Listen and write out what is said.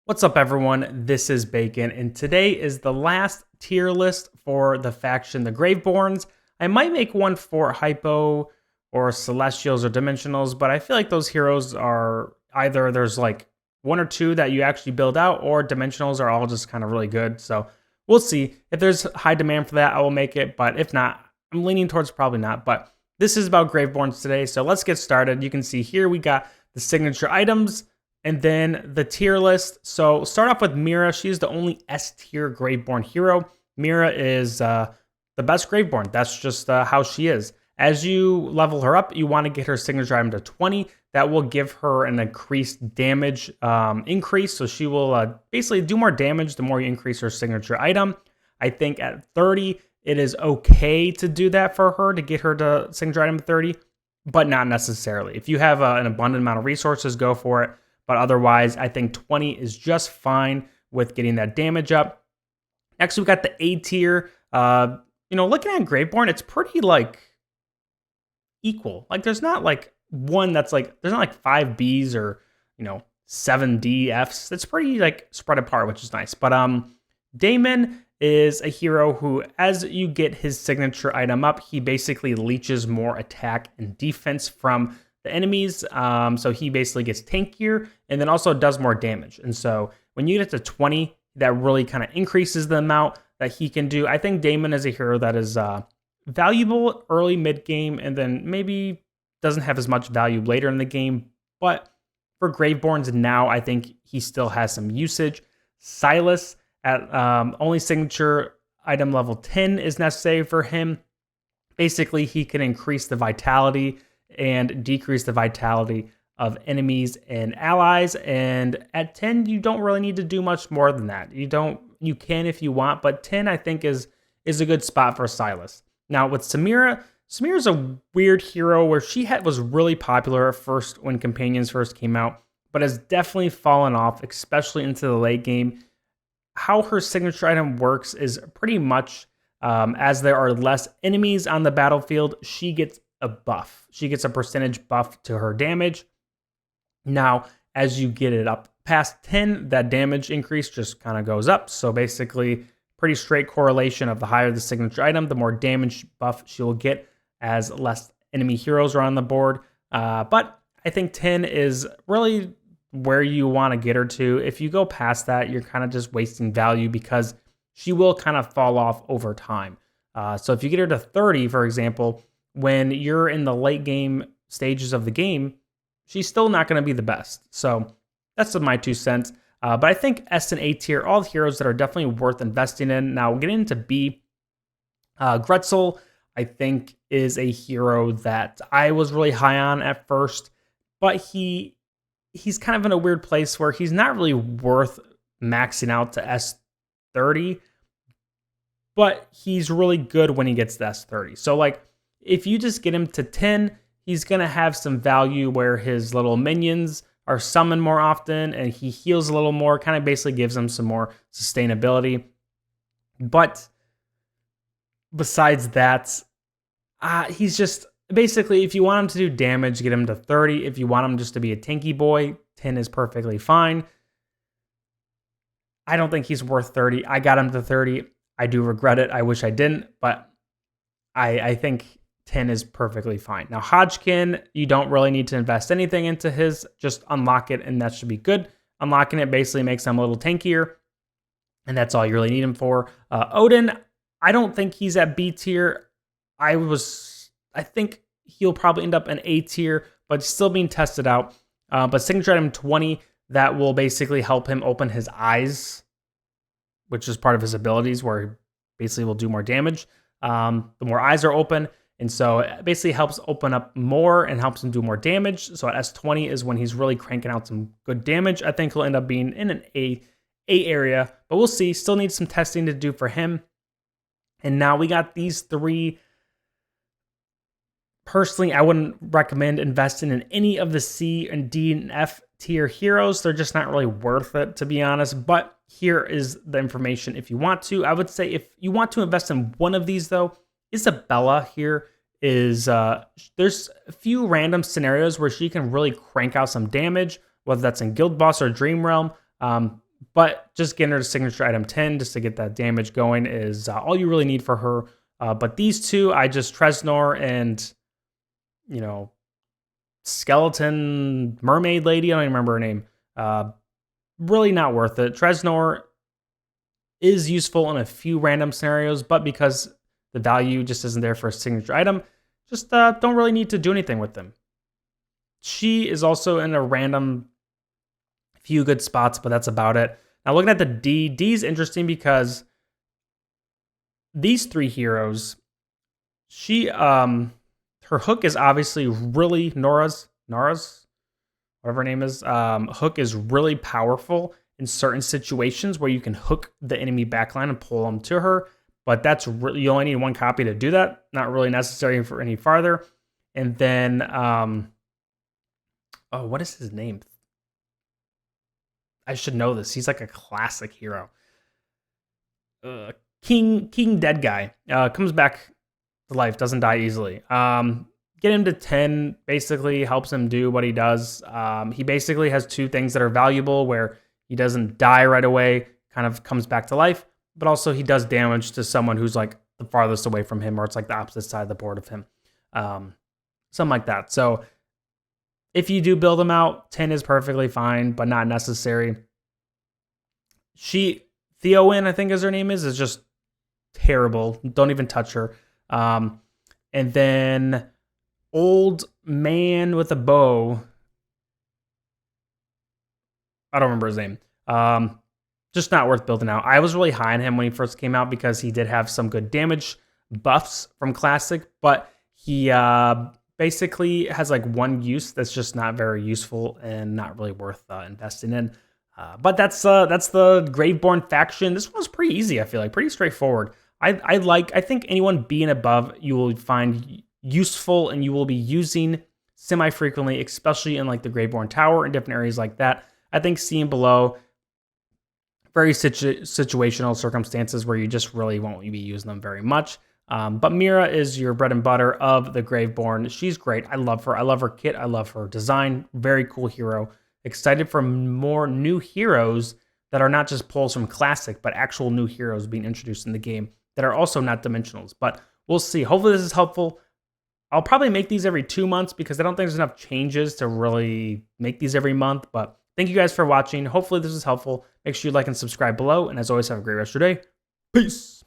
What's up, everyone? This is Bacon, and today is the last tier list for the faction, the Graveborns. I might make one for Hypo or Celestials or Dimensionals, but I feel like those heroes are either there's like one or two that you actually build out, or Dimensionals are all just kind of really good. So we'll see. If there's high demand for that, I will make it, but if not, I'm leaning towards probably not. But this is about Graveborns today, so let's get started. You can see here we got the signature items, and then the tier list. So start off with Mira. She's the only S tier Graveborn hero. Mira is the best Graveborn. That's just how she is. As you level her up, you want to get her signature item to 20. That will give her an increased damage increase. So she will basically do more damage the more you increase her signature item. I think at 30, it is okay to do that for her to get her to signature item 30, but not necessarily. If you have an abundant amount of resources, go for it. But otherwise, I think 20 is just fine with getting that damage up. Next, we got the A tier. Looking at Graveborn, it's pretty like equal. Like there's not like one that's like, there's not like 5 Bs or, 7 DFs. It's pretty like spread apart, which is nice. But Damon is a hero who, as you get his signature item up, he basically leeches more attack and defense from the enemies. So he basically gets tankier and then also does more damage. And so when you get to 20, that really kind of increases the amount that he can do. I think Damon is a hero that is valuable early mid game and then maybe doesn't have as much value later in the game. But for Graveborns now, I think he still has some usage. Silas at only signature item level 10 is necessary for him. Basically, he can increase the vitality and decrease the vitality of enemies and allies. And at 10, you don't really need to do much more than that. You can if you want, but 10 I think is a good spot for Silas. Now with Samira's a weird hero where she was really popular at first when Companions first came out, but has definitely fallen off, especially into the late game. How her signature item works is pretty much as there are less enemies on the battlefield, she gets a buff. She gets a percentage buff to her damage. Now, as you get it up past 10, that damage increase just kind of goes up. So basically, pretty straight correlation of the higher the signature item, the more damage buff she will get as less enemy heroes are on the board. But I think 10 is really where you want to get her to. If you go past that, you're kind of just wasting value because she will kind of fall off over time. So if you get her to 30, for example, when you're in the late game stages of the game, she's still not going to be the best. So that's my 2 cents. But I think S and A tier, all the heroes that are definitely worth investing in. Now, getting into B, Gretzel, I think, is a hero that I was really high on at first, but he's kind of in a weird place where he's not really worth maxing out to S30, but he's really good when he gets to S30. So, like, if you just get him to 10, he's going to have some value where his little minions are summoned more often and he heals a little more, kind of basically gives him some more sustainability. But besides that, he's just basically, if you want him to do damage, get him to 30. If you want him just to be a tanky boy, 10 is perfectly fine. I don't think he's worth 30. I got him to 30. I do regret it. I wish I didn't, but I think 10 is perfectly fine. Now, Hodgkin, you don't really need to invest anything into his. Just unlock it, and that should be good. Unlocking it basically makes him a little tankier, and that's all you really need him for. Odin, I don't think he's at B tier. I think he'll probably end up in A tier, but still being tested out. But signature item 20, that will basically help him open his eyes, which is part of his abilities, where he basically will do more damage. The more eyes are open, and so it basically helps open up more and helps him do more damage. So at S20 is when he's really cranking out some good damage. I think he'll end up being in an A area, but we'll see. Still needs some testing to do for him. And now we got these 3. Personally, I wouldn't recommend investing in any of the C and D and F tier heroes. They're just not really worth it, to be honest. But here is the information if you want to. I would say if you want to invest in one of these, though, Isabella here is, there's a few random scenarios where she can really crank out some damage, whether that's in Guild Boss or Dream Realm. But just getting her to signature item 10 just to get that damage going is all you really need for her. But these two, I just Tresnor and, you know, Skeleton Mermaid Lady, I don't even remember her name. Really not worth it. Tresnor is useful in a few random scenarios, but because the value just isn't there for a signature item, just don't really need to do anything with them. She is also in a random few good spots, but that's about it. Now looking at the D, D's interesting because these three heroes, she her hook is obviously really Nora's, whatever her name is. Hook is really powerful in certain situations where you can hook the enemy backline and pull them to her. But that's really, you only need one copy to do that. Not really necessary for any farther. And then, oh, what is his name? I should know this. He's like a classic hero. King Dead Guy comes back to life, doesn't die easily. Get him to 10 basically helps him do what he does. He basically has two things that are valuable where he doesn't die right away, kind of comes back to life, but also he does damage to someone who's like the farthest away from him, or it's like the opposite side of the board of him. Something like that. So if you do build him out, 10 is perfectly fine, but not necessary. Theowen, I think is her name is just terrible. Don't even touch her. And then Old Man with a Bow. I don't remember his name. Just not worth building out. I was really high on him when he first came out because he did have some good damage buffs from Classic, but he basically has like one use that's just not very useful and not really worth investing in. But that's the Graveborn faction. This one's pretty easy, I feel like, pretty straightforward. I think anyone B and above you will find useful and you will be using semi-frequently, especially in like the Graveborn Tower and different areas like that. I think C and below, very situational circumstances where you just really won't be using them very much. But Mira is your bread and butter of the Graveborn. She's great. I love her. I love her kit. I love her design. Very cool hero. Excited for more new heroes that are not just pulls from Classic, but actual new heroes being introduced in the game that are also not dimensionals. But we'll see. Hopefully this is helpful. I'll probably make these every 2 months because I don't think there's enough changes to really make these every month. But thank you guys for watching. Hopefully this was helpful. Make sure you like and subscribe below. And as always, have a great rest of your day. Peace.